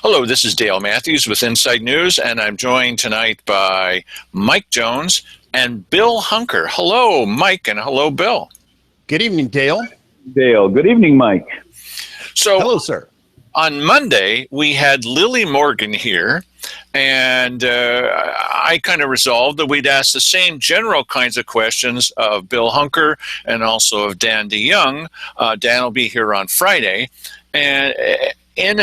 Hello, this is Dale Matthews with Inside News, and I'm joined tonight by Mike Jones and Bill Hunker. Hello, Mike, and hello, Bill. Good evening, Dale. Dale. Good evening, Mike. So, hello, sir. On Monday, we had Lily Morgan here, and I kind of resolved that we'd ask the same general kinds of questions of Bill Hunker and also of Dan DeYoung. Dan will be here on Friday. And in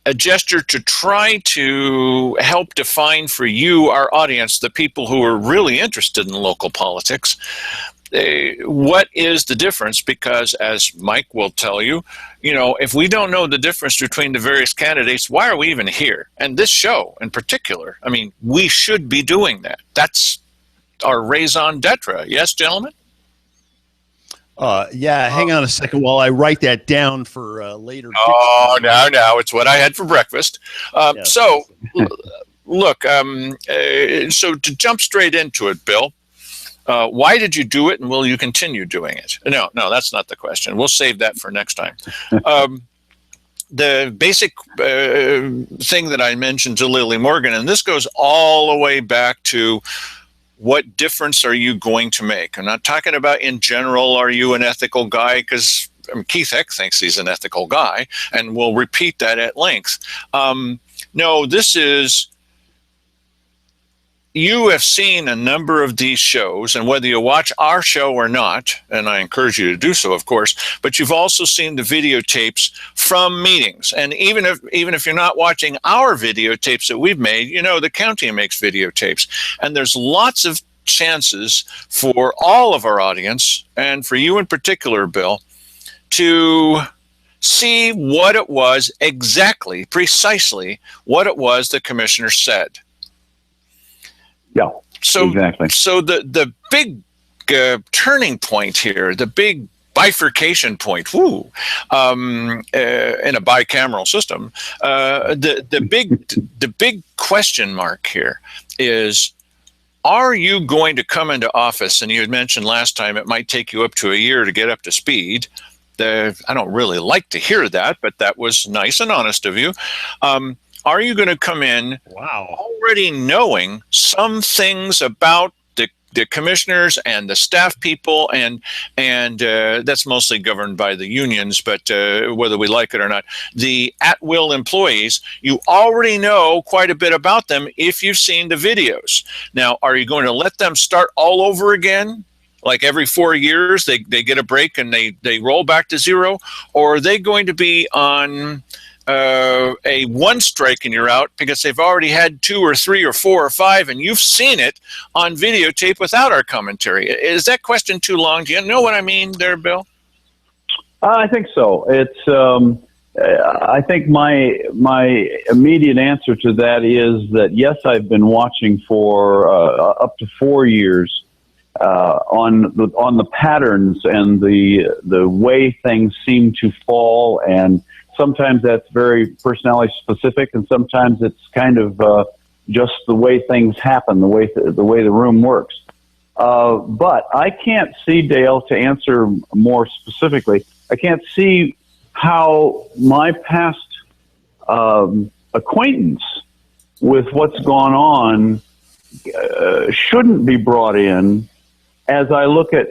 a gesture to try to help define for you, our audience, the people who are really interested in local politics, what is the difference? Because as Mike will tell you, if we don't know the difference between the various candidates, why are we even here? And this show in particular, we should be doing that. That's our raison d'etre. Yes, gentlemen? Hang on a second while I write that down for later. Oh, no, it's what I had for breakfast. Yes. So, look, so to jump straight into it, Bill, why did you do it, and will you continue doing it? No, that's not the question. We'll save that for next time. The basic thing that I mentioned to Lily Morgan, and this goes all the way back to what difference are you going to make? I'm not talking about in general, are you an ethical guy? Because Keith Heck thinks he's an ethical guy, and we'll repeat that at length. No, this is, you have seen a number of these shows, and whether you watch our show or not, and I encourage you to do so, of course, but you've also seen the videotapes from meetings. And even if you're not watching our videotapes that we've made, the county makes videotapes. And there's lots of chances for all of our audience, and for you in particular, Bill, to see what it was exactly, precisely what it was the commissioner said. Yeah, exactly. So the big turning point here, the big bifurcation point, in a bicameral system, the big question mark here is, are you going to come into office? And you had mentioned last time it might take you up to a year to get up to speed. I don't really like to hear that, but that was nice and honest of you. Are you going to come in already knowing some things about the commissioners and the staff people, and that's mostly governed by the unions, but whether we like it or not, the at-will employees, you already know quite a bit about them if you've seen the videos. Now, are you going to let them start all over again? Like every 4 years, they get a break and they roll back to zero? Or are they going to be on a one strike and you're out because they've already had 2 or 3 or 4 or 5 and you've seen it on videotape without our commentary? Is that question too long? Do you know what I mean there, Bill? I think so. It's I think my immediate answer to that is that yes, I've been watching for up to 4 years on the patterns and the way things seem to fall, and sometimes that's very personality specific, and sometimes it's kind of just the way things happen, the way the room works. But I can't see, Dale, to answer more specifically, I can't see how my past acquaintance with what's gone on shouldn't be brought in as I look at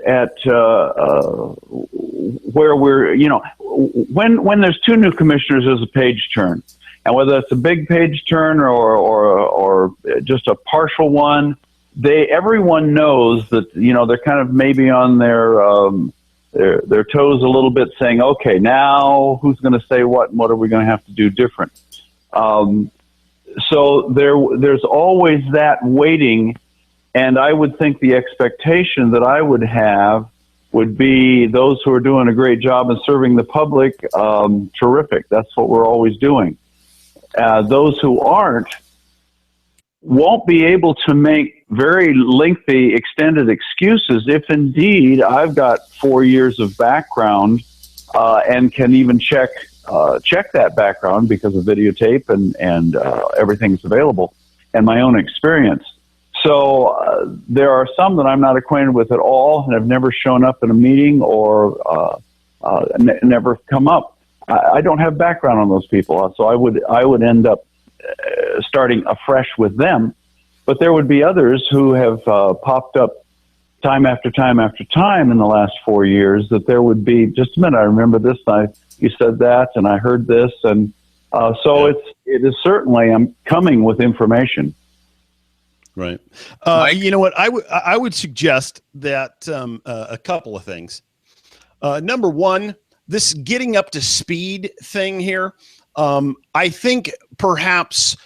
where we're, when there's 2 new commissioners, there's a page turn. And whether it's a big page turn or just a partial one, everyone knows that, they're kind of maybe on their toes a little bit, saying, okay, now who's going to say what and what are we going to have to do different? So there's always that waiting. And I would think the expectation that I would have would be those who are doing a great job in serving the public, terrific. That's what we're always doing. Those who aren't won't be able to make very lengthy, extended excuses if indeed I've got 4 years of background and can even check that background because of videotape and everything's available and my own experience. So there are some that I'm not acquainted with at all and have never shown up in a meeting or never come up. I don't have background on those people, so I would end up starting afresh with them. But there would be others who have popped up time after time after time in the last 4 years. That there would be, just a minute, I remember this. You said that, and I heard this, and so it is certainly, I'm coming with information. Right. You know what? I would suggest that a couple of things. Number one, this getting up to speed thing here. I think perhaps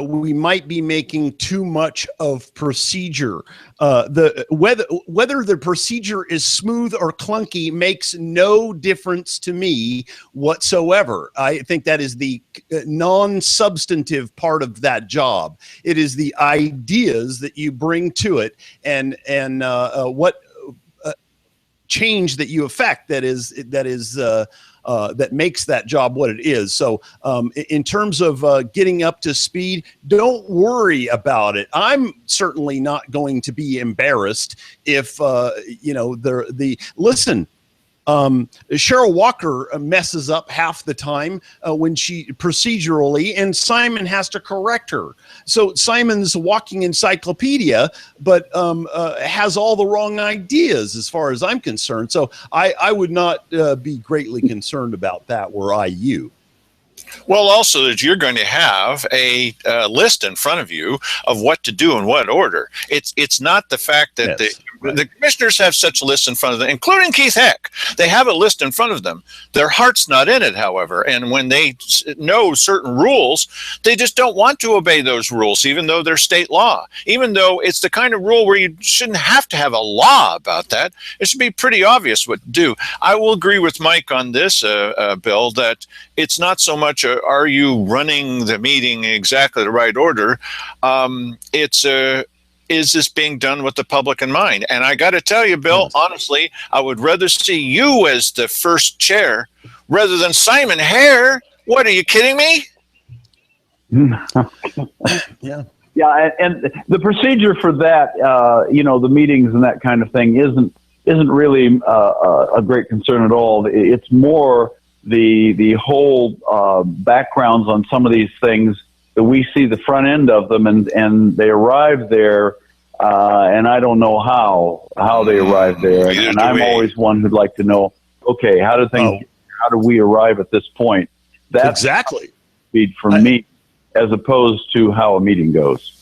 we might be making too much of procedure. Whether the procedure is smooth or clunky makes no difference to me whatsoever. I think that is the non-substantive part of that job. It is the ideas that you bring to it, and what change that you affect that makes that job what it is. So in terms of getting up to speed, don't worry about it. I'm certainly not going to be embarrassed if, listen, Cheryl Walker messes up half the time when she procedurally, and Simon has to correct her. So Simon's walking encyclopedia, but has all the wrong ideas as far as I'm concerned. So I would not be greatly concerned about that were I you. Well, also that you're going to have a list in front of you of what to do in what order. It's not the fact that the commissioners have such a list in front of them, including Keith Heck. They have a list in front of them. Their heart's not in it, however. And when they know certain rules, they just don't want to obey those rules, even though they're state law. Even though it's the kind of rule where you shouldn't have to have a law about that. It should be pretty obvious what to do. I will agree with Mike on this, Bill, that it's not so much are you running the meeting in exactly the right order? Is this being done with the public in mind? And I got to tell you, Bill, honestly, I would rather see you as the first chair rather than Simon Hare. What, are you kidding me? Yeah. Yeah, and the procedure for that, the meetings and that kind of thing isn't really a great concern at all. It's more the whole backgrounds on some of these things that we see the front end of them, and they arrive there, and I don't know how they arrive there, and I'm always one who'd like to know, okay, how do we arrive at this point? That's exactly speed for me, as opposed to how a meeting goes.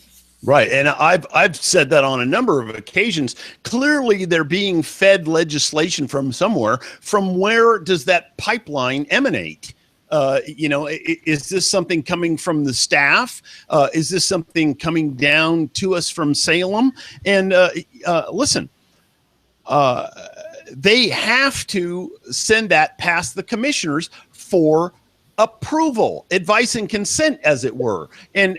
Right. And I've said that on a number of occasions. Clearly, they're being fed legislation from somewhere. From where does that pipeline emanate? Is this something coming from the staff? Is this something coming down to us from Salem? And listen, they have to send that past the commissioners for approval, advice and consent, as it were. And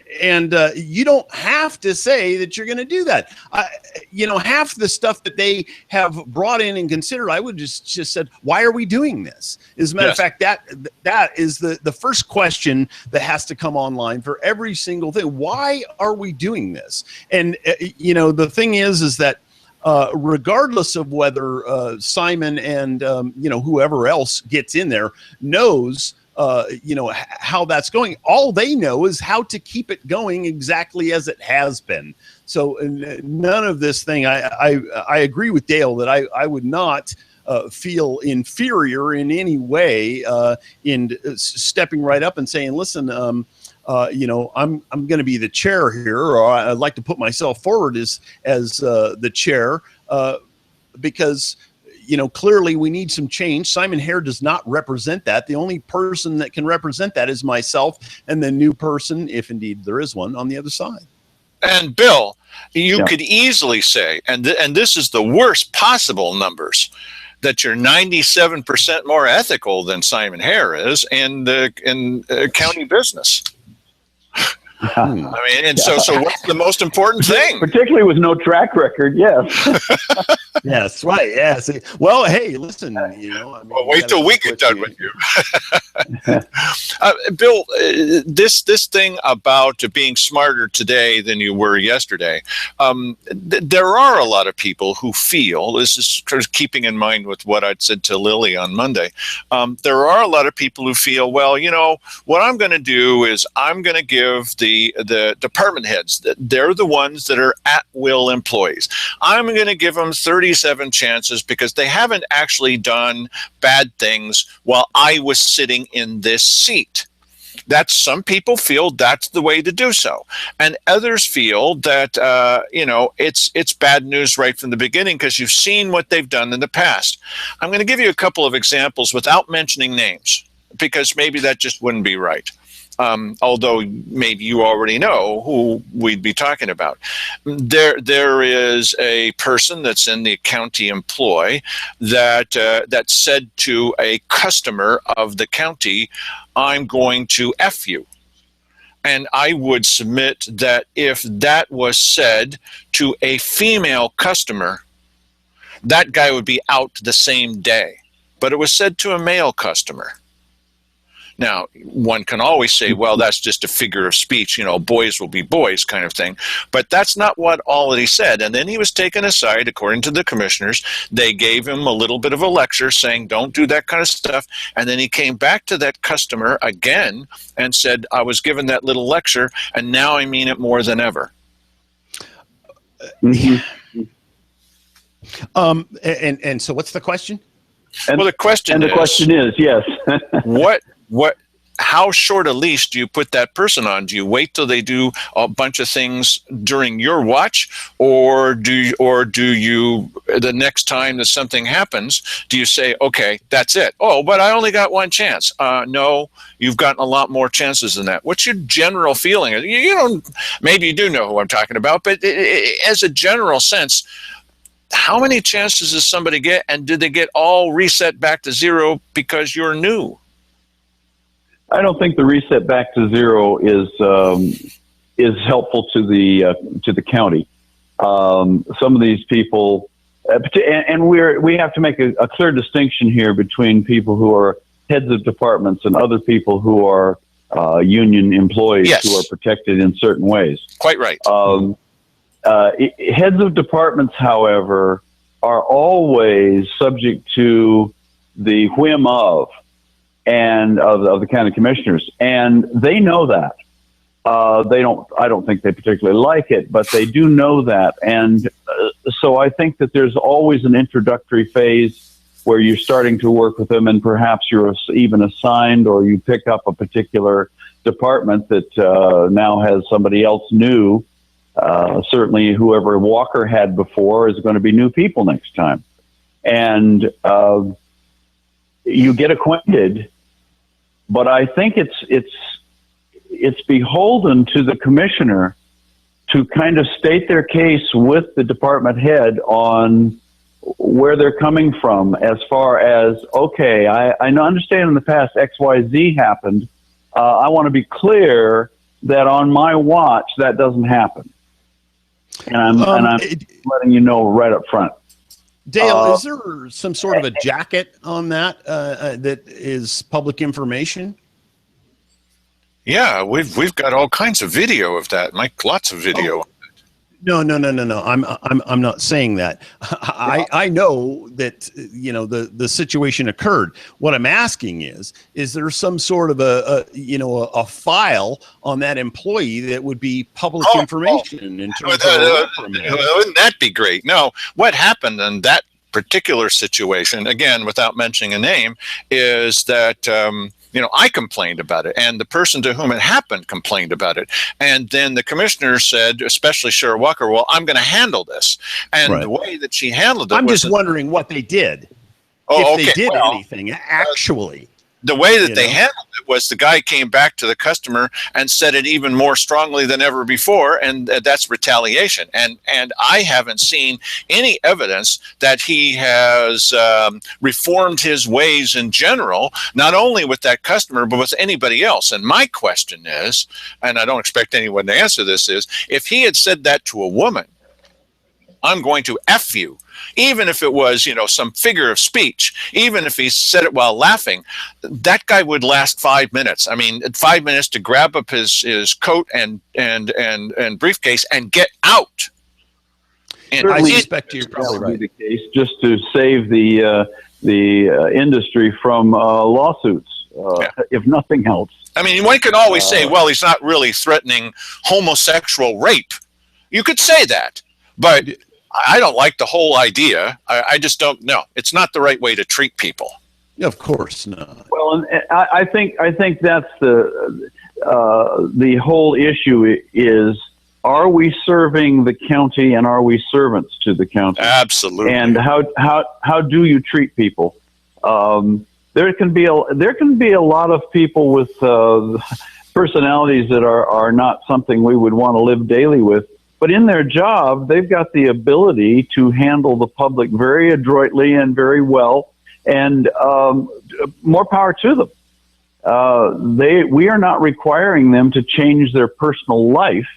you don't have to say that you're going to do that. Half the stuff that they have brought in and considered, I would just said, why are we doing this? As a matter of fact, that is the first question that has to come online for every single thing. Why are we doing this? And, the thing is that regardless of whether Simon and, whoever else gets in there knows how that's going. All they know is how to keep it going exactly as it has been. So none of this thing, I agree with Dale that I would not feel inferior in any way in stepping right up and saying, listen, I'm going to be the chair here, or I'd like to put myself forward as the chair because clearly we need some change. Simon Hare does not represent that. The only person that can represent that is myself and the new person, if indeed there is one, on the other side. And Bill, you could easily say, and this is the worst possible numbers, that you're 97% more ethical than Simon Hare is in county business. I mean, and so what's the most important thing? Particularly with no track record, yes. Yes, right. Yes. Well, hey, listen, well, wait till we get done with you. Bill, this thing about being smarter today than you were yesterday, there are a lot of people who feel, this is keeping in mind with what I'd said to Lily on Monday, there are a lot of people who feel, well, what I'm going to do is I'm going to give the department heads, they're the ones that are at-will employees, I'm going to give them 37 chances because they haven't actually done bad things while I was sitting in this seat. That some people feel that's the way to do so, and others feel that it's bad news right from the beginning because you've seen what they've done in the past. I'm going to give you a couple of examples without mentioning names because maybe that just wouldn't be right. Although maybe you already know who we'd be talking about. There is a person that's in the county employ that said to a customer of the county, I'm going to F you. And I would submit that if that was said to a female customer, that guy would be out the same day. But it was said to a male customer. Now, one can always say, well, that's just a figure of speech, boys will be boys kind of thing. But that's not what all that he said. And then he was taken aside, according to the commissioners. They gave him a little bit of a lecture saying, don't do that kind of stuff. And then he came back to that customer again and said, I was given that little lecture, and now I mean it more than ever. Mm-hmm. And so what's the question? The question is, yes. How short a leash do you put that person on? Do you wait till they do a bunch of things during your watch, or do you the next time that something happens, do you say, okay, that's it? Oh, but I only got one chance. No, you've gotten a lot more chances than that. What's your general feeling? Maybe you do know who I'm talking about, but as a general sense, how many chances does somebody get, and did they get all reset back to zero because you're new? I don't think the reset back to zero is helpful to the county. Some of these people, and we have to make a clear distinction here between people who are heads of departments and other people who are union employees. Yes. Who are protected in certain ways. Quite right. Heads of departments, however, are always subject to the whim of the county commissioners, and they know that. I don't think they particularly like it, but they do know that, and so I think that there's always an introductory phase where you're starting to work with them, and perhaps you're even assigned, or you pick up a particular department that now has somebody else new. Certainly, whoever Walker had before is going to be new people next time, and you get acquainted. But I think it's beholden to the commissioner to kind of state their case with the department head on where they're coming from as far as, okay, I understand in the past XYZ happened. I want to be clear that on my watch that doesn't happen. And I'm letting you know right up front. Dale, is there some sort of a jacket on that that is public information? Yeah, we've got all kinds of video of that, Mike. Lots of video. No. I'm not saying that. I know that the situation occurred. What I'm asking is there some sort of a file on that employee that would be public information in terms of wouldn't that be great? No, what happened in that particular situation, again, without mentioning a name, is that I complained about it, and the person to whom it happened complained about it. And then the commissioner said, especially Cheryl Walker, well, I'm going to handle this. And the way that she handled it I'm just wondering what they did. If they did anything, actually. The way that they handled it was the guy came back to the customer and said it even more strongly than ever before, and that's retaliation. And I haven't seen any evidence that he has reformed his ways in general, not only with that customer, but with anybody else. And my question is, and I don't expect anyone to answer this, is if he had said that to a woman, I'm going to F you. Even if it was, some figure of speech, even if he said it while laughing, that guy would last 5 minutes. I mean, 5 minutes to grab up his coat and briefcase and get out. And I suspect you're probably right. The case just to save the industry from lawsuits, if nothing else. I mean, one could always say, well, he's not really threatening homosexual rape. You could say that, but I don't like the whole idea. I just don't know. It's not the right way to treat people. Of course not. Well, and I think that's the whole issue is, are we serving the county and are we servants to the county? Absolutely. And how do you treat people? There can be a lot of people with personalities that are not something we would want to live daily with. But in their job, they've got the ability to handle the public very adroitly and very well, and more power to them. We are not requiring them to change their personal life,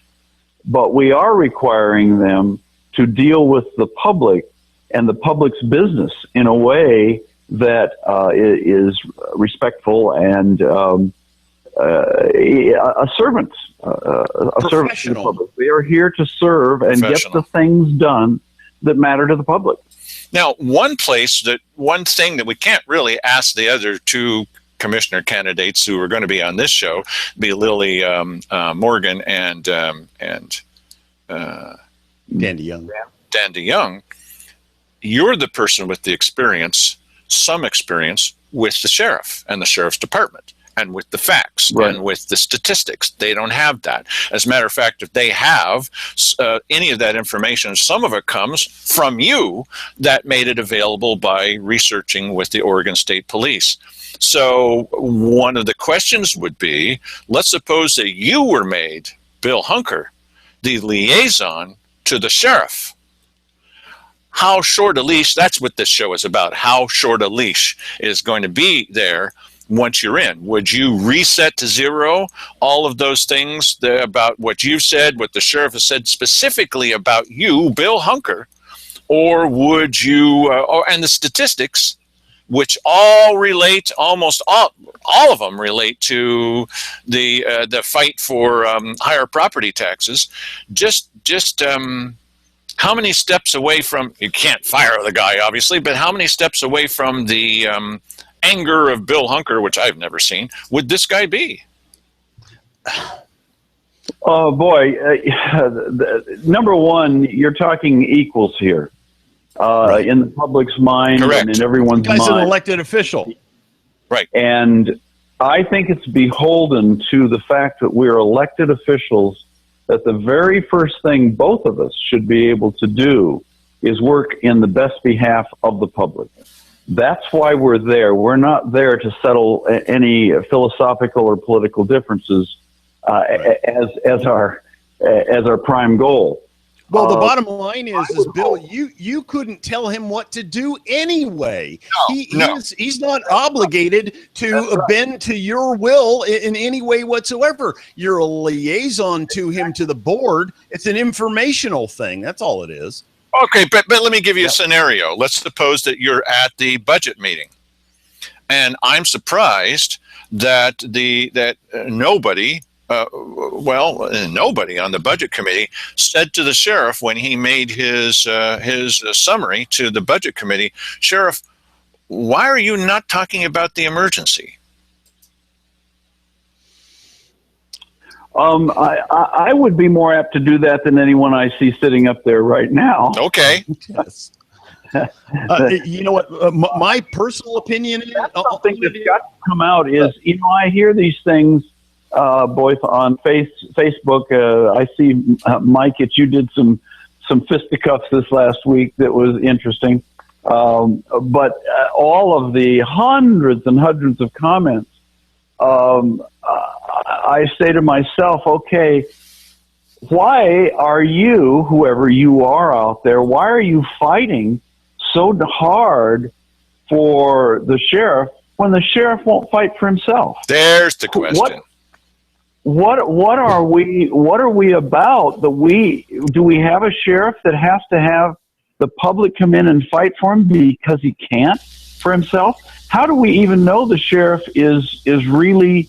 but we are requiring them to deal with the public and the public's business in a way that is respectful and a servant. A servant to the public. We are here to serve and get the things done that matter to the public. Now, one thing that we can't really ask the other two commissioner candidates who are going to be on this show, be Lily Morgan and Dandy Young. Dandy Young. You're the person with the experience, some experience with the sheriff and the sheriff's department, and with the facts and with the statistics. They don't have that. As a matter of fact, if they have any of that information, some of it comes from you that made it available by researching with the Oregon State Police. So one of the questions would be, let's suppose that you were made, Bill Hunker, the liaison to the sheriff. How short a leash, that's what this show is about, how short a leash is going to be there once you're in. Would you reset to zero all of those things about what you've said, what the sheriff has said specifically about you, Bill Hunker, or would you, and the statistics, which all relate, almost all of them relate to the fight for higher property taxes. Just how many steps away from, you can't fire the guy obviously, but how many steps away from the anger of Bill Hunker, which I've never seen, would this guy be? Oh boy, number one, you're talking equals here. In the public's mind. Correct. And in everyone's mind. He's an elected official. Right. And I think it's beholden to the fact that we're elected officials, that the very first thing both of us should be able to do is work in the best behalf of the public. That's why we're there. We're not there to settle any philosophical or political differences as our prime goal. Well, the bottom line is Bill, you couldn't tell him what to do anyway. He's not obligated to bend to your will in any way whatsoever. You're a liaison to him, to the board. It's an informational thing. That's all it is. Okay, but let me give you a scenario. Let's suppose that you're at the budget meeting, and I'm surprised that nobody on the budget committee said to the sheriff when he made his summary to the budget committee, Sheriff, why are you not talking about the emergency? I would be more apt to do that than anyone I see sitting up there right now. Okay. Yes. You know what? My personal opinion is something that's got to come out is, I hear these things, both on Facebook. I see, Mike, that you did some fisticuffs this last week that was interesting. But all of the hundreds and hundreds of comments, I say to myself, okay, why are you, whoever you are out there, why are you fighting so hard for the sheriff when the sheriff won't fight for himself? There's the question. What are we about? Do we have a sheriff that has to have the public come in and fight for him because he can't for himself? How do we even know the sheriff is really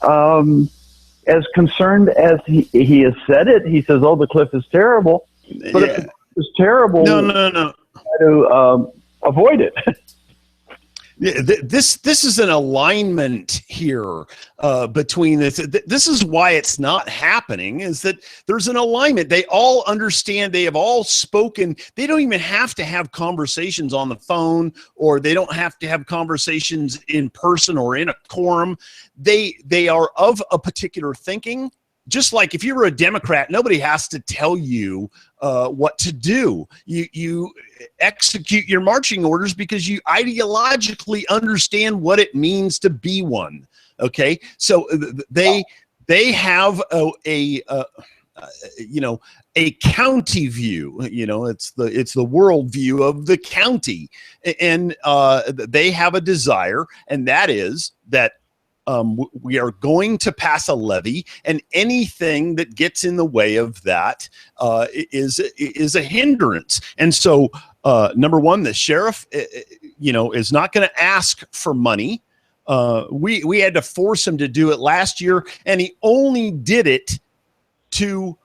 as concerned as he has said it? He says, "Oh, the cliff is terrible," but if the cliff is terrible, no. Try to avoid it. This is an alignment here between this. This is why it's not happening, is that there's an alignment. They all understand. They have all spoken. They don't even have to have conversations on the phone, or they don't have to have conversations in person or in a quorum. They are of a particular thinking. Just like if you're a Democrat, nobody has to tell you what to do. You execute your marching orders because you ideologically understand what it means to be one. Okay, so they have a county view. It's the world view of the county, and they have a desire, and that is that. We are going to pass a levy, and anything that gets in the way of that is a hindrance. And so, number one, the sheriff, is not going to ask for money. We had to force him to do it last year, and he only did it to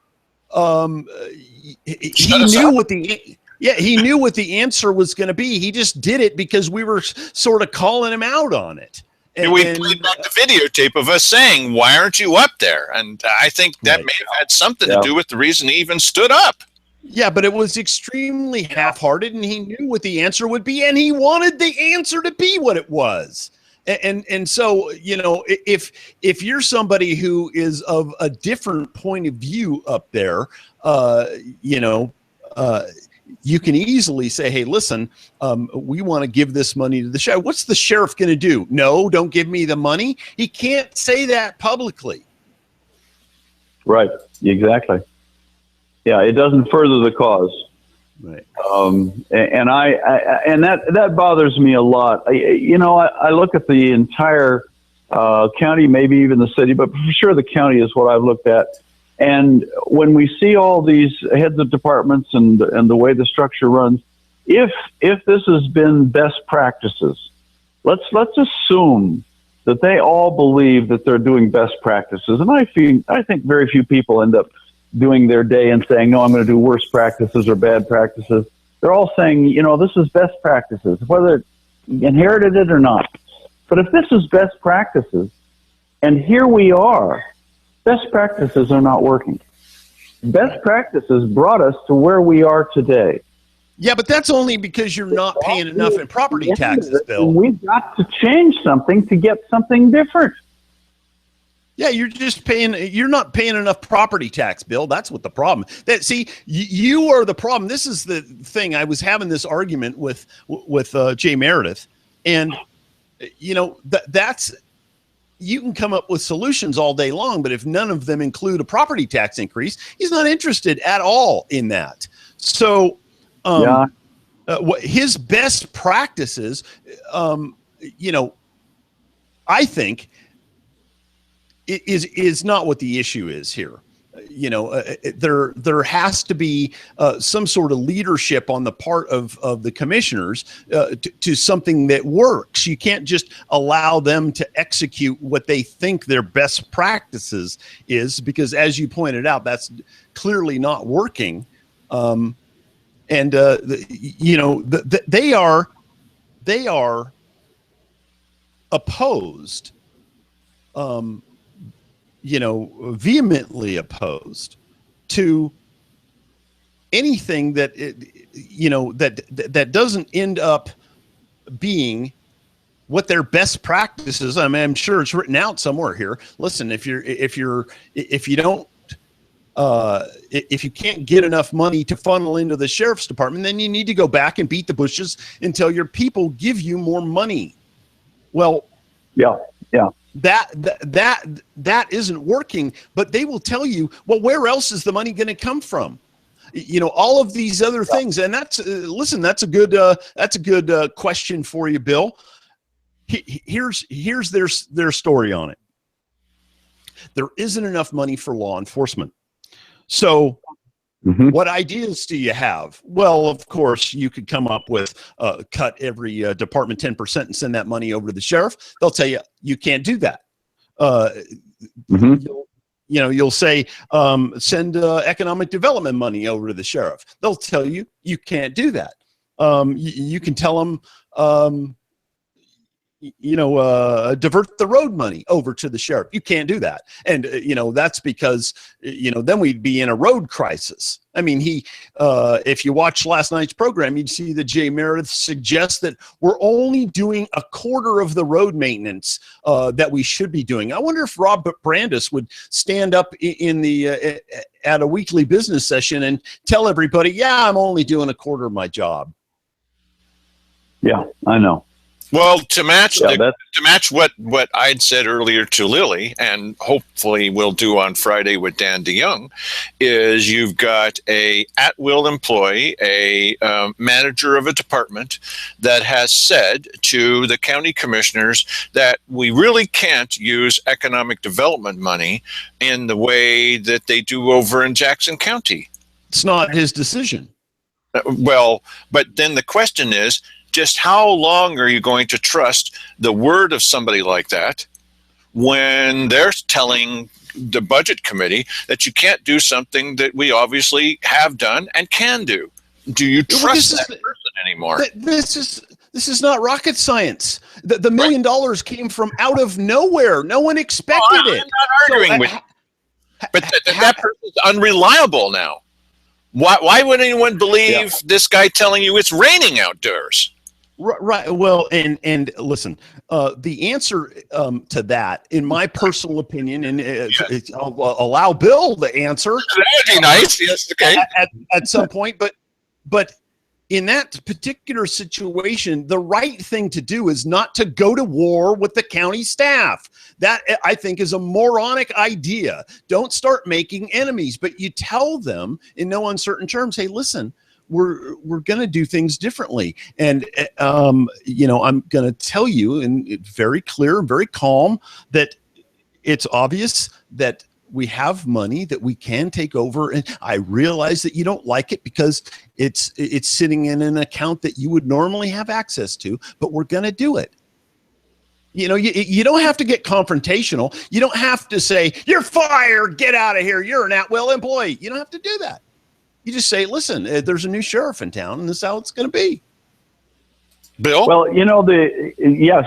he knew what the answer was going to be. He just did it because we were sort of calling him out on it. And we played back the videotape of us saying, "Why aren't you up there?" And I think that may have had something to do with the reason he even stood up. Yeah, but it was extremely half-hearted, and he knew what the answer would be, and he wanted the answer to be what it was. And so, if you're somebody who is of a different point of view up there, you can easily say, "Hey, listen, we want to give this money to the sheriff." What's the sheriff going to do? No, don't give me the money. He can't say that publicly. Right. Exactly. Yeah, it doesn't further the cause. Right. And that bothers me a lot. I look at the entire county, maybe even the city, but for sure the county is what I've looked at. And when we see all these heads of departments and the way the structure runs, if this has been best practices, let's assume that they all believe that they're doing best practices. And I think very few people end up doing their day and saying, "No, I'm going to do worse practices or bad practices." They're all saying, this is best practices, whether inherited it or not. But if this is best practices, and here we are. Best practices are not working. Best practices brought us to where we are today. Yeah, but that's only because you're not paying enough in property taxes, Bill. We've got to change something to get something different. Yeah, you're not paying enough property tax, Bill. That's what the problem. You are the problem. This is the thing. I was having this argument with Jay Meredith, and that's. You can come up with solutions all day long, but if none of them include a property tax increase, he's not interested at all in that. So, what his best practices, I think, is not what the issue is here. There has to be some sort of leadership on the part of the commissioners to something that works. You can't just allow them to execute what they think their best practices is, because as you pointed out, that's clearly not working. They are opposed. Vehemently opposed to anything that that doesn't end up being what their best practices. I mean, I'm sure it's written out somewhere here. Listen, if you can't get enough money to funnel into the sheriff's department, then you need to go back and beat the bushes until your people give you more money. Well, yeah. That isn't working, but they will tell you, well, where else is the money going to come from? All of these other things. And that's a good question for you, Bill. Here's their story on it. There isn't enough money for law enforcement. So Mhm. What ideas do you have? Well, of course, you could come up with cut every department 10% and send that money over to the sheriff. They'll tell you you can't do that. Mhm. You'll say send economic development money over to the sheriff. They'll tell you you can't do that. You can tell them divert the road money over to the sheriff. You can't do that. And, that's because, then we'd be in a road crisis. I mean, if you watched last night's program, you'd see that Jay Meredith suggests that we're only doing a quarter of the road maintenance that we should be doing. I wonder if Rob Brandis would stand up at a weekly business session and tell everybody, yeah, I'm only doing a quarter of my job. Yeah, I know. Well, to match what I'd said earlier to Lily, and hopefully we'll do on Friday with Dan DeYoung, is you've got a at-will employee, a manager of a department that has said to the county commissioners that we really can't use economic development money in the way that they do over in Jackson County. It's not his decision. Well, but then the question is, just how long are you going to trust the word of somebody like that when they're telling the budget committee that you can't do something that we obviously have done and can do? Do you trust that person anymore? This is not rocket science. The $1 million came from out of nowhere. No one expected it. I'm not arguing with you. But that person's unreliable now. Why would anyone believe this guy telling you it's raining outdoors? Right. Well, and listen, the answer to that, in my personal opinion, and I'll allow Bill the answer. That would be nice. Yes. Okay. At some point, but in that particular situation, the right thing to do is not to go to war with the county staff. That, I think, is a moronic idea. Don't start making enemies, but you tell them in no uncertain terms, hey, listen, we're going to do things differently. And, I'm going to tell you, and it's very clear and very calm, that it's obvious that we have money that we can take over. And I realize that you don't like it because it's sitting in an account that you would normally have access to, but we're going to do it. You don't have to get confrontational. You don't have to say, you're fired, get out of here, you're an at-will employee. You don't have to do that. You just say, listen, there's a new sheriff in town, and this is how it's going to be. Bill? Well, yes,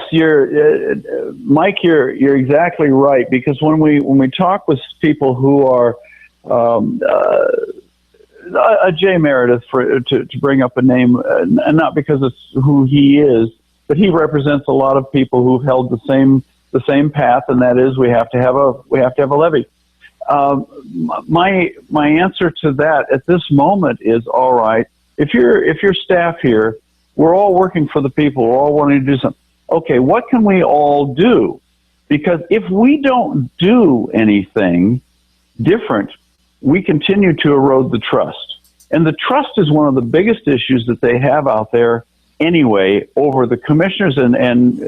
Mike, you're exactly right, because when we talk with people who are a Jay Meredith, to bring up a name, and not because it's who he is, but he represents a lot of people who've held the same path, and that is we have to have a levy. My answer to that at this moment is, all right, if your staff here, we're all working for the people, we're all wanting to do something. Okay, what can we all do? Because if we don't do anything different, we continue to erode the trust. And the trust is one of the biggest issues that they have out there anyway over the commissioners. And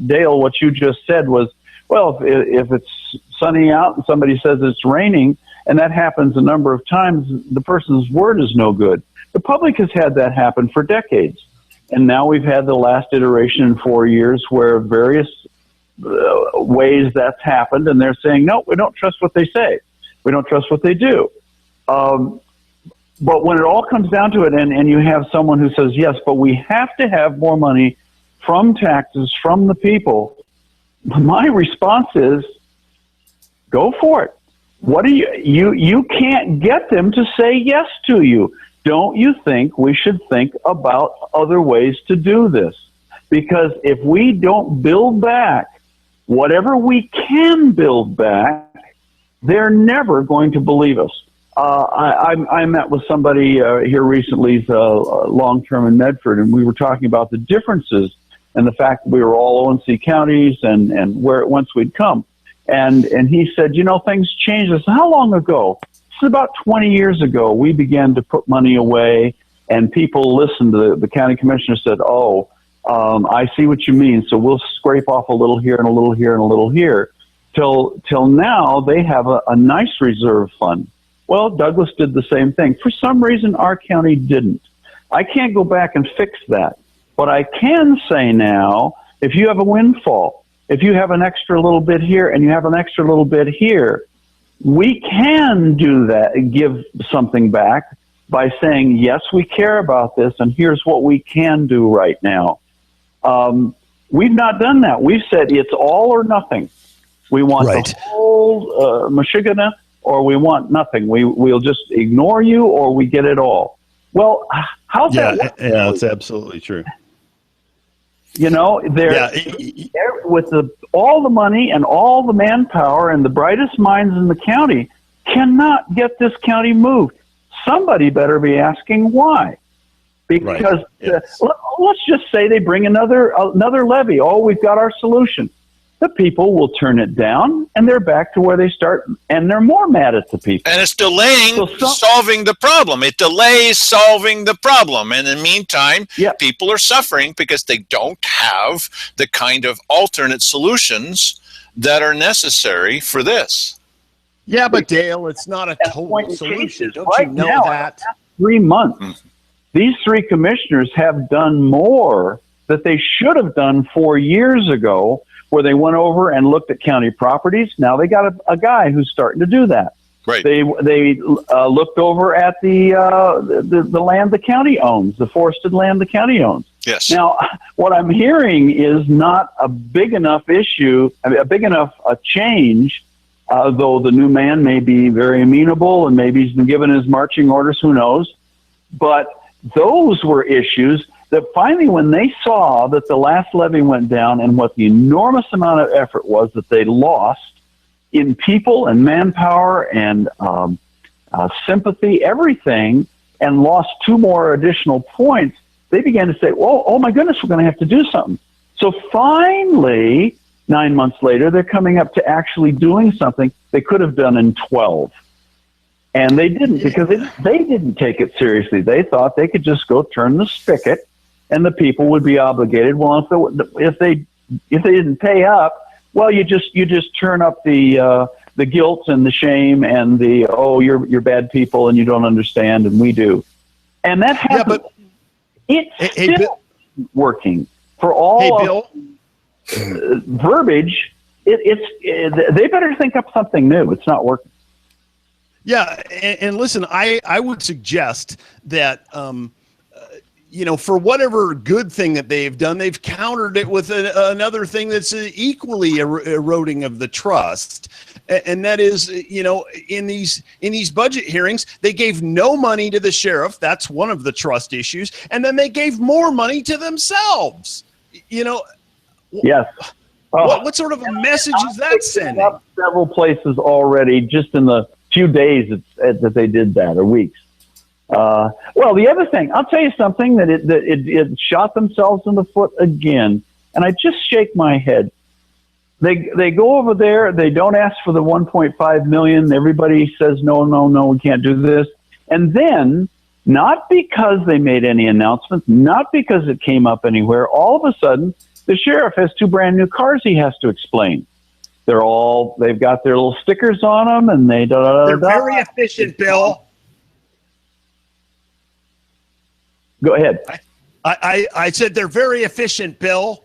Dale, what you just said was, well, if it's sunny out and somebody says it's raining, and that happens a number of times, the person's word is no good. The public has had that happen for decades. And now we've had the last iteration in 4 years where various ways that's happened, and they're saying, no, we don't trust what they say. We don't trust what they do. But when it all comes down to it, and you have someone who says, yes, but we have to have more money from taxes, from the people, my response is, go for it. What do you can't get them to say yes to you. Don't you think we should think about other ways to do this? Because if we don't build back whatever we can build back, they're never going to believe us. I met with somebody here recently, long-term in Medford, and we were talking about the differences and the fact that we were all ONC counties and whence we'd come. And he said, things changed. I said, how long ago? This is about 20 years ago. We began to put money away, and people listened to the county commissioner said, I see what you mean. So we'll scrape off a little here and a little here and a little here. Till now, they have a nice reserve fund. Well, Douglas did the same thing. For some reason, our county didn't. I can't go back and fix that. But I can say now, if you have a windfall, if you have an extra little bit here and you have an extra little bit here, we can do that and give something back by saying, yes, we care about this, and here's what we can do right now. We've not done that. We've said it's all or nothing. We want the whole Michigana, or we want nothing. We'll just ignore you, or we get it all. Well, how's that work? Yeah, it's absolutely true. You know, with all the money and all the manpower and the brightest minds in the county cannot get this county moved. Somebody better be asking why. Because let's just say they bring another levy. Oh, we've got our solution. The people will turn it down, and they're back to where they start, and they're more mad at the people. And it's delaying solving the problem. It delays solving the problem. And in the meantime, people are suffering because they don't have the kind of alternate solutions that are necessary for this. Yeah, but Dale, it's not a total solution. Don't you know that? 3 months. These three commissioners have done more that they should have done 4 years ago, where they went over and looked at county properties. Now they got a guy who's starting to do that. Right. They looked over at the land the county owns, the forested land the county owns. Yes. Now, what I'm hearing is not a big enough issue, a big enough change, though the new man may be very amenable and maybe he's been given his marching orders, who knows. But those were issues that finally, when they saw that the last levy went down and what the enormous amount of effort was that they lost in people and manpower and sympathy, everything, and lost 2 more additional points, they began to say, well, oh my goodness, we're going to have to do something. So finally, 9 months later, they're coming up to actually doing something they could have done in 12. And they didn't, because they didn't take it seriously. They thought they could just go turn the spigot and the people would be obligated. Well, if they didn't pay up, well, you just turn up the guilt and the shame and the, oh, you're bad people and you don't understand, and we do. And that happens. Yeah, but it's still working for all verbiage. They better think up something new. It's not working. Yeah, and listen, I would suggest that for whatever good thing that they've done, they've countered it with another thing that's equally eroding of the trust, and that is, in these budget hearings, they gave no money to the sheriff. That's one of the trust issues, and then they gave more money to themselves. Yes. What sort of a message is that sending? Up several places already, just in the few days that they did that, or weeks. Well, the other thing, I'll tell you something that it shot themselves in the foot again, and I just shake my head. They go over there, they don't ask for the 1.5 million. Everybody says no, we can't do this, and then, not because they made any announcements, not because it came up anywhere, all of a sudden the sheriff has 2 brand new cars he has to explain. They've got their little stickers on them, and they're very efficient, Bill. Go ahead. I said they're very efficient, Bill.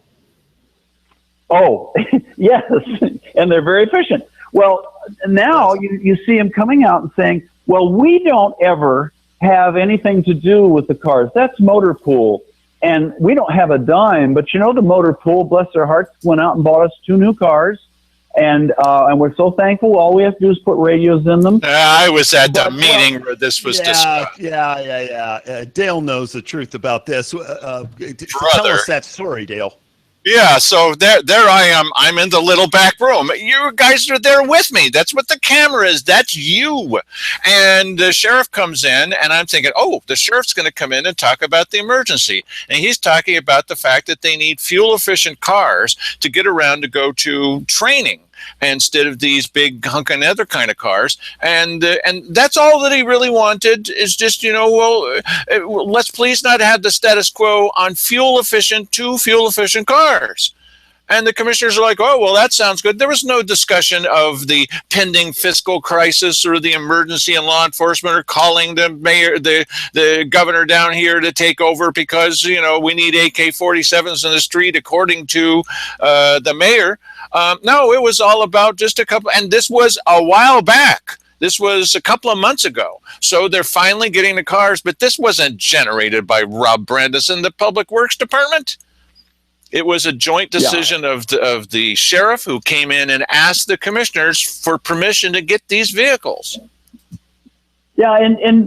Oh, yes, and they're very efficient. Well, now you see them coming out and saying, well, we don't ever have anything to do with the cars. That's motor pool, and we don't have a dime. But the motor pool, bless their hearts, went out and bought us 2 new cars. And we're so thankful. All we have to do is put radios in them. I was at the meeting where this was discussed. Yeah. Dale knows the truth about this. Tell us that story, Dale. Yeah, so there I am. I'm in the little back room. You guys are there with me. That's what the camera is. That's you. And the sheriff comes in, and I'm thinking, oh, the sheriff's going to come in and talk about the emergency. And he's talking about the fact that they need fuel-efficient cars to get around to go to training instead of these big Hunker and other kind of cars. And that's all that he really wanted is just, let's please not have the status quo on fuel-efficient cars. And the commissioners are like, oh, well, that sounds good. There was no discussion of the pending fiscal crisis or the emergency in law enforcement or calling the mayor, the governor down here to take over because, we need AK-47s in the street, according to the mayor. No, it was all about just a couple. And this was a while back. This was a couple of months ago. So they're finally getting the cars, but this wasn't generated by Rob Brandis in the Public Works Department. It was a joint decision of the sheriff who came in and asked the commissioners for permission to get these vehicles. Yeah,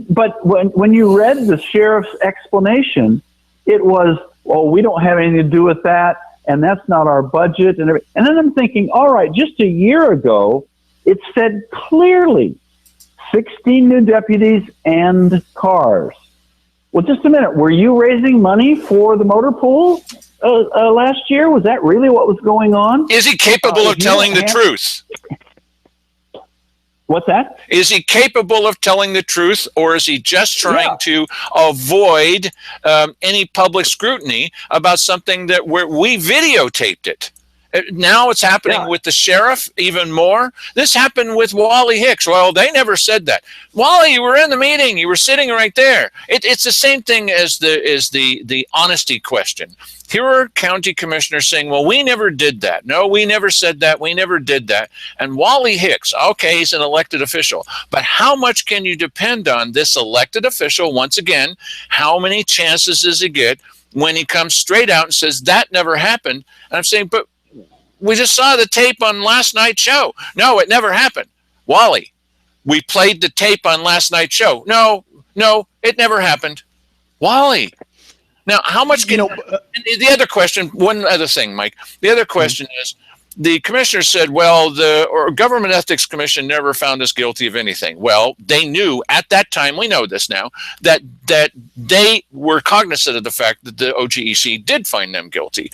but when you read the sheriff's explanation, it was, well, we don't have anything to do with that, and that's not our budget, and everything. And then I'm thinking, all right, just a year ago, it said clearly 16 new deputies and cars. Well, just a minute. Were you raising money for the motor pool last year? Was that really what was going on? Is he capable of telling the truth? What's that? Is he capable of telling the truth, or is he just trying to avoid any public scrutiny about something that we videotaped it? Now it's happening with the sheriff even more. This happened with Wally Hicks. Well, they never said that. Wally, you were in the meeting. You were sitting right there. It's the same thing as the honesty question. Here are county commissioners saying, well, we never did that. No, we never said that. We never did that. And Wally Hicks, okay, he's an elected official. But how much can you depend on this elected official? Once again, how many chances does he get when he comes straight out and says, that never happened? And I'm saying, but we just saw the tape on last night's show. No, it never happened. Wally, we played the tape on last night's show. No, it never happened. Wally. Now, how much can the other question, one other thing, Mike. The other question is, the commissioner said, well, the Government Ethics Commission never found us guilty of anything. Well, they knew at that time, we know this now, that they were cognizant of the fact that the OGEC did find them guilty.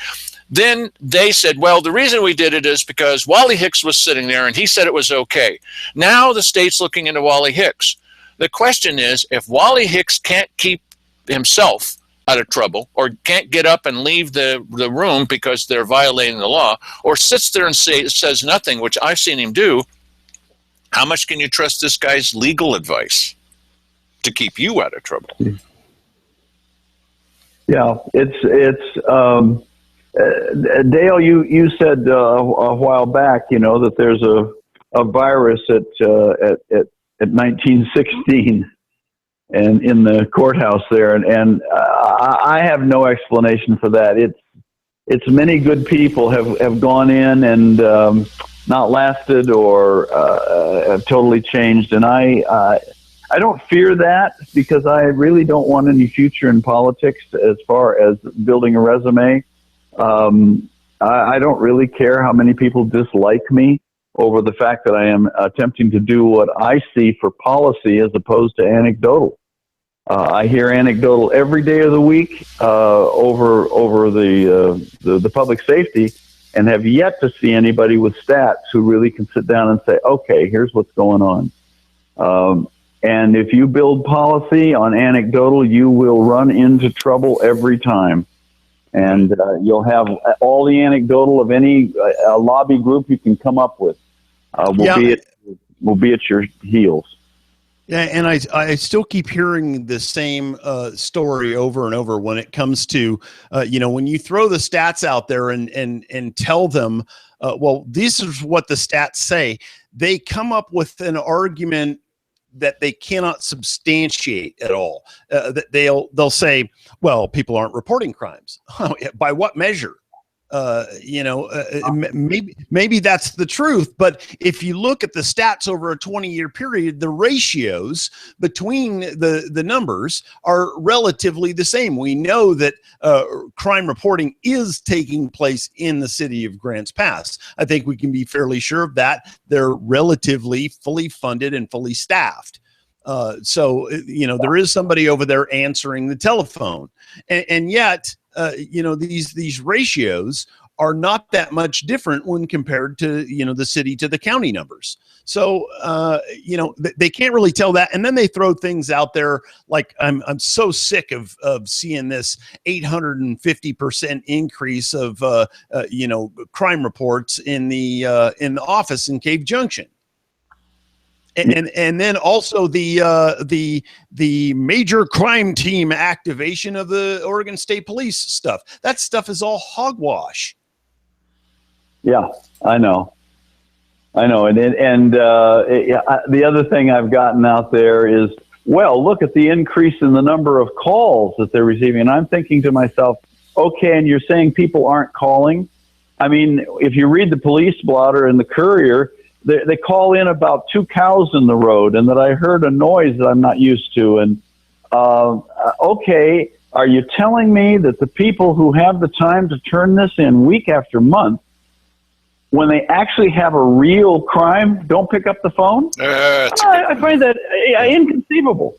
Then they said, well, the reason we did it is because Wally Hicks was sitting there and he said it was okay. Now the state's looking into Wally Hicks. The question is, if Wally Hicks can't keep himself out of trouble or can't get up and leave the room because they're violating the law, or sits there and says nothing, which I've seen him do, how much can you trust this guy's legal advice to keep you out of trouble? Yeah, it's Dale, you said a while back, that there's a virus at 1916 and in the courthouse there, and I have no explanation for that. It's many good people have gone in and not lasted or have totally changed, and I don't fear that because I really don't want any future in politics as far as building a resume. I don't really care how many people dislike me over the fact that I am attempting to do what I see for policy as opposed to anecdotal. I hear anecdotal every day of the week over the public safety, and have yet to see anybody with stats who really can sit down and say, okay, here's what's going on. And if you build policy on anecdotal, you will run into trouble every time. And you'll have all the anecdotal of any lobby group you can come up with will be at your heels. Yeah, and I still keep hearing the same story over and over when it comes to when you throw the stats out there and tell them, well, this is what the stats say. They come up with an argument that they cannot substantiate at all. That they'll say, well, people aren't reporting crimes. By what measure? Maybe that's the truth. But if you look at the stats over a 20-year period, the ratios between the numbers are relatively the same. We know that crime reporting is taking place in the city of Grants Pass. I think we can be fairly sure of that. They're relatively fully funded and fully staffed. So there is somebody over there answering the telephone, and yet, these ratios are not that much different when compared to, the city to the county numbers. So, they can't really tell that. And then they throw things out there like I'm so sick of seeing this 850% increase of, crime reports in the office in Cave Junction. And then also the major crime team activation of the Oregon State Police stuff. That stuff is all hogwash. Yeah, I know. And the other thing I've gotten out there is, well, look at the increase in the number of calls that they're receiving. And I'm thinking to myself, okay, and you're saying people aren't calling? I mean, if you read the police blotter in the Courier, they call in about 2 cows in the road, and that I heard a noise that I'm not used to. And okay, are you telling me that the people who have the time to turn this in week after month, when they actually have a real crime, don't pick up the phone? I find that inconceivable.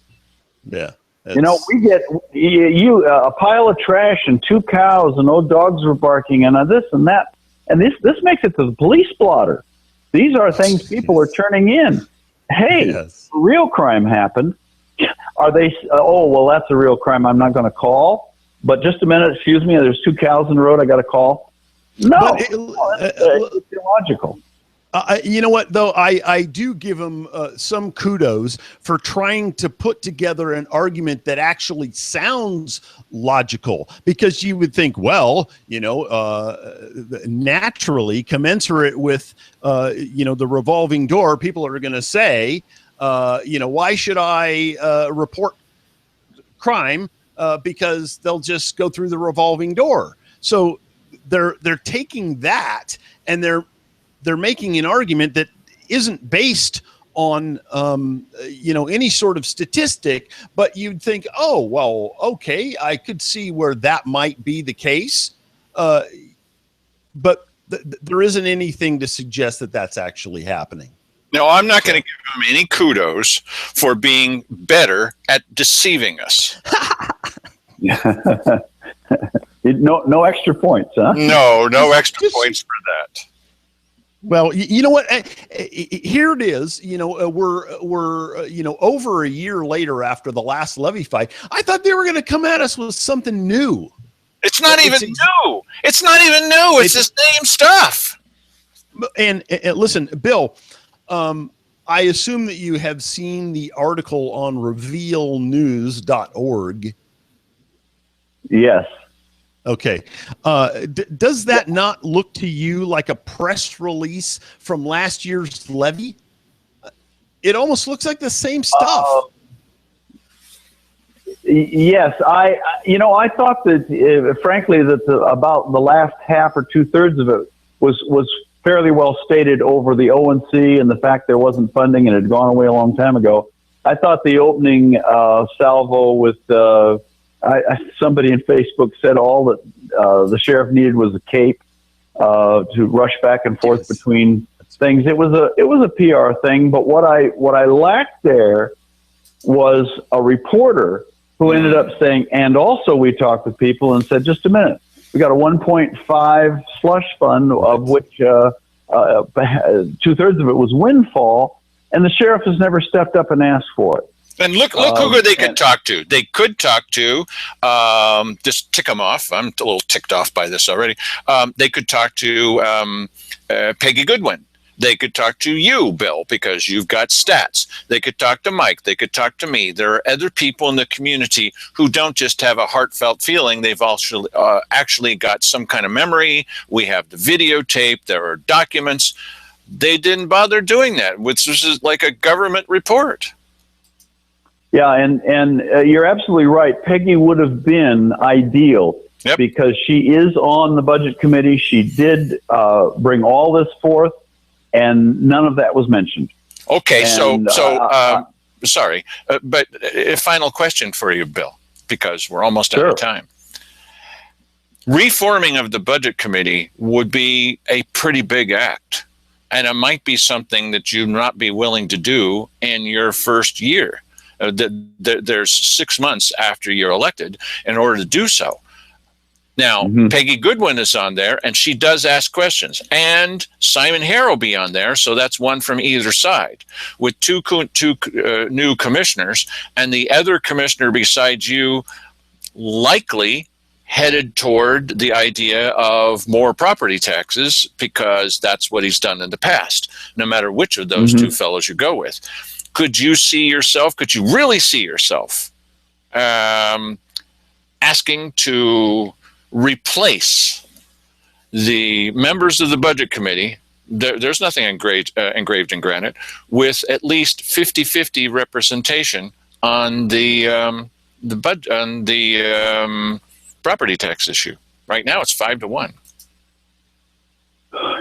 Yeah. We get a pile of trash and 2 cows, and old dogs were barking, and this and that. And this makes it to the police blotter. These are things people are turning in. Hey, real crime happened. Are they? Oh, well, that's a real crime. I'm not going to call. But just a minute, excuse me. There's 2 cows in the road. I got to call. No, it's illogical. You know what, though? I do give them some kudos for trying to put together an argument that actually sounds logical, because you would think, well, naturally commensurate with, the revolving door, people are going to say, why should I report crime? Because they'll just go through the revolving door. So they're taking that and they're making an argument that isn't based on, any sort of statistic, but you'd think, oh, well, okay, I could see where that might be the case. But there isn't anything to suggest that that's actually happening. No, I'm not going to give them any kudos for being better at deceiving us. No extra points, huh? No extra points for that. Well, you know what? Here it is. We're over a year later after the last levee fight. I thought they were going to come at us with something new. It's not even new. It's not even new. It's the same stuff. And listen, Bill, I assume that you have seen the article on revealnews.org. Yes. Okay. Does that not look to you like a press release from last year's levy? It almost looks like the same stuff. Yes. I thought that, frankly, that about the last half or 2/3 of it was fairly well stated over the O&C and the fact there wasn't funding and it had gone away a long time ago. I thought the opening salvo with somebody in Facebook said all that the sheriff needed was a cape to rush back and forth between things. It was a PR thing, but what I lacked there was a reporter who ended up saying, and also we talked with people and said, just a minute, we got a 1.5 slush fund, of which 2/3 of it was windfall, and the sheriff has never stepped up and asked for it. And look who they could talk to. They could talk to, just tick them off. I'm a little ticked off by this already. They could talk to Peggy Goodwin. They could talk to you, Bill, because you've got stats. They could talk to Mike. They could talk to me. There are other people in the community who don't just have a heartfelt feeling. They've also actually got some kind of memory. We have the videotape. There are documents. They didn't bother doing that, which is like a government report. Yeah, and you're absolutely right. Peggy would have been ideal because she is on the budget committee. She did bring all this forth, and none of that was mentioned. Okay, sorry, but a final question for you, Bill, because we're almost out of time. Reforming of the budget committee would be a pretty big act, and it might be something that you'd not be willing to do in your first year. There's 6 months after you're elected in order to do so. Now, Peggy Goodwin is on there, and she does ask questions. And Simon Hare will be on there, so that's one from either side, with two new commissioners, and the other commissioner besides you likely headed toward the idea of more property taxes, because that's what he's done in the past, no matter which of those two fellows you go with. Could you really see yourself asking to replace the members of the budget committee? There's nothing engraved in granite, with at least 50-50 representation on the property tax issue. Right now, it's 5-1.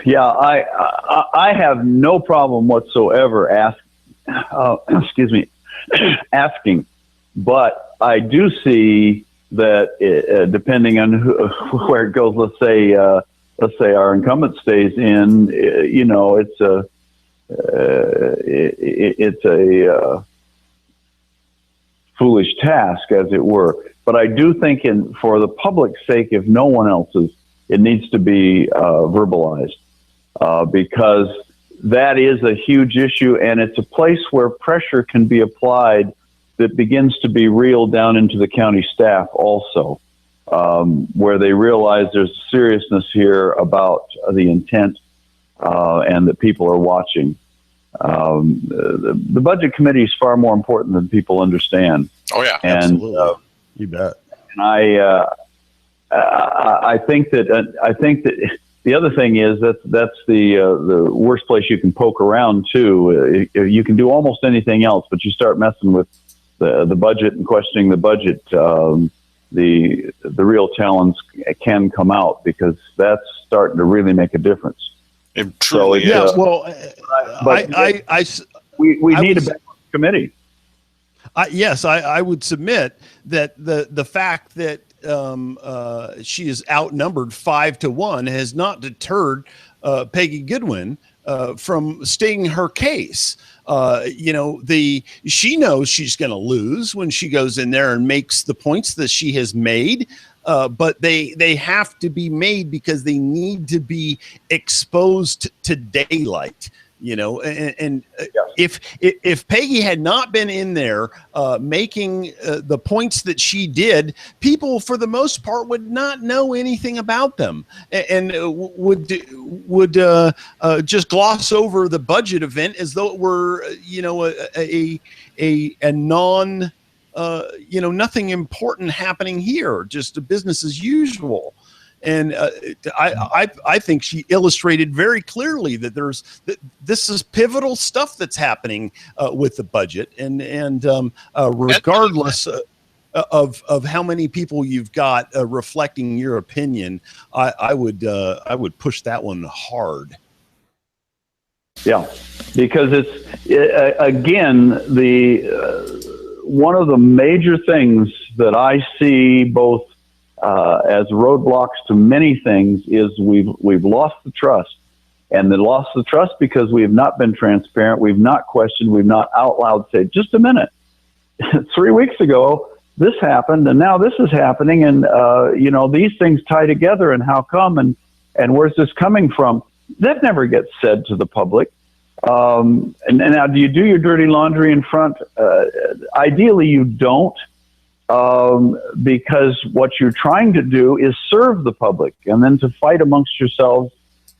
Yeah, I have no problem whatsoever asking, but I do see that depending on where it goes, let's say our incumbent stays in, it's a foolish task, as it were. But I do think, for the public's sake, if no one else's, it needs to be verbalized, because that is a huge issue, and it's a place where pressure can be applied that begins to be real down into the county staff also, where they realize there's seriousness here about the intent and that people are watching. The budget committee is far more important than people understand. Oh yeah, and absolutely. You bet. And I think that the other thing is that's the worst place you can poke around too. You can do almost anything else, but you start messing with the budget and questioning the budget, the real challenge can come out, because that's starting to really make a difference. It truly is. Yeah, well, we need a balanced committee. Yes, I would submit that the fact that she is outnumbered 5-1 has not deterred Peggy Goodwin from stating her case. She knows she's going to lose when she goes in there and makes the points that she has made. But they have to be made because they need to be exposed to daylight. If Peggy had not been in there making the points that she did, people for the most part would not know anything about them, and would just gloss over the budget event as though it were a non nothing important happening here, just a business as usual. And I think she illustrated very clearly that this is pivotal stuff that's happening with the budget, and regardless of how many people you've got reflecting your opinion, I would push that one hard. Yeah, because it's again one of the major things that I see both as roadblocks to many things is we've lost the trust, and they lost the trust because we have not been transparent, we've not questioned, we've not out loud said, just a minute, 3 weeks ago this happened, and now this is happening, and these things tie together, and how come, and where's this coming from? That never gets said to the public. And now, do you do your dirty laundry in front? Ideally, you don't. Because what you're trying to do is serve the public, and then to fight amongst yourselves,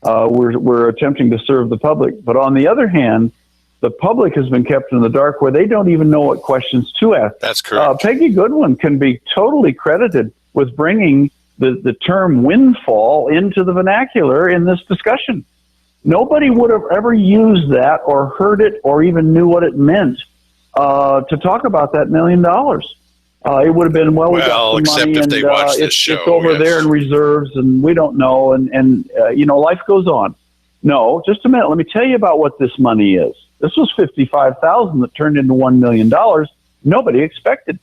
we're attempting to serve the public. But on the other hand, the public has been kept in the dark where they don't even know what questions to ask. That's correct. Peggy Goodwin can be totally credited with bringing the term windfall into the vernacular in this discussion. Nobody would have ever used that or heard it or even knew what it meant to talk about that $1 million. It would have been, we got some except money, if and they watch this show, it's over there in reserves, and we don't know, and life goes on. No, just a minute. Let me tell you about what this money is. This was $55,000 that turned into $1 million. Nobody expected.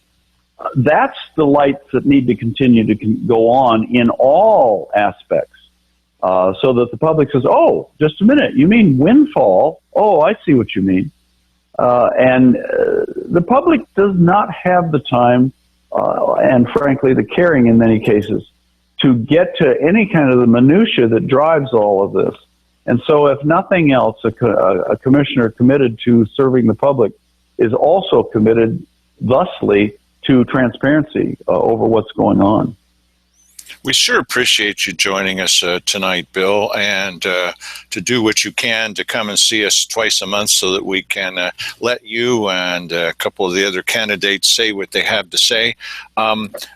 That's the lights that need to continue to go on in all aspects, so that the public says, "Oh, just a minute. You mean windfall? Oh, I see what you mean." And the public does not have the time and, frankly, the caring in many cases to get to any kind of the minutia that drives all of this. And so if nothing else, a commissioner committed to serving the public is also committed thusly to transparency over what's going on. We sure appreciate you joining us tonight, Bill, and to do what you can to come and see us twice a month so that we can let you and a couple of the other candidates say what they have to say.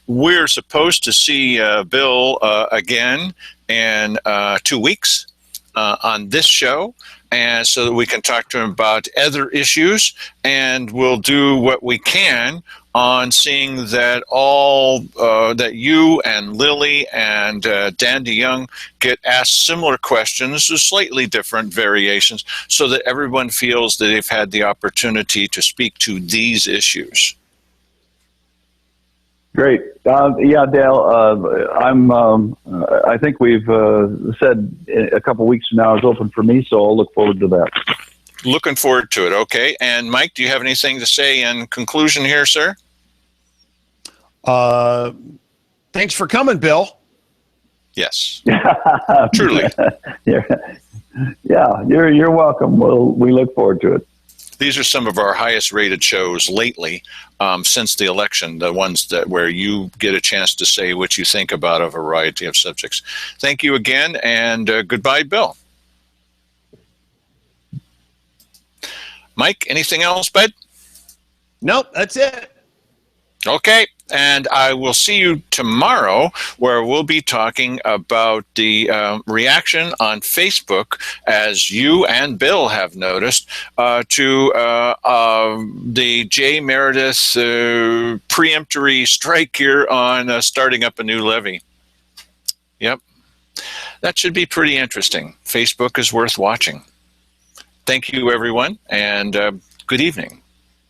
We're supposed to see Bill again in 2 weeks on this show, and so that we can talk to him about other issues, and we'll do what we can on seeing that all that you and Lily and Dan DeYoung get asked similar questions, slightly different variations, so that everyone feels that they've had the opportunity to speak to these issues. Great. Yeah, Dale, I think we've said a couple weeks from now is open for me, so I'll look forward to that. Looking forward to it. Okay. And Mike, do you have anything to say in conclusion here, sir? Thanks for coming, Bill. Yes. Truly. Yeah, you're welcome. We look forward to it. These are some of our highest rated shows lately since the election, the ones where you get a chance to say what you think about a variety of subjects. Thank you again, and goodbye, Bill. Mike, anything else, bud? Nope, that's it. Okay, and I will see you tomorrow, where we'll be talking about the reaction on Facebook, as you and Bill have noticed, to the Jay Meredith preemptory strike here on starting up a new levy. Yep, that should be pretty interesting. Facebook is worth watching. Thank you, everyone, and good evening.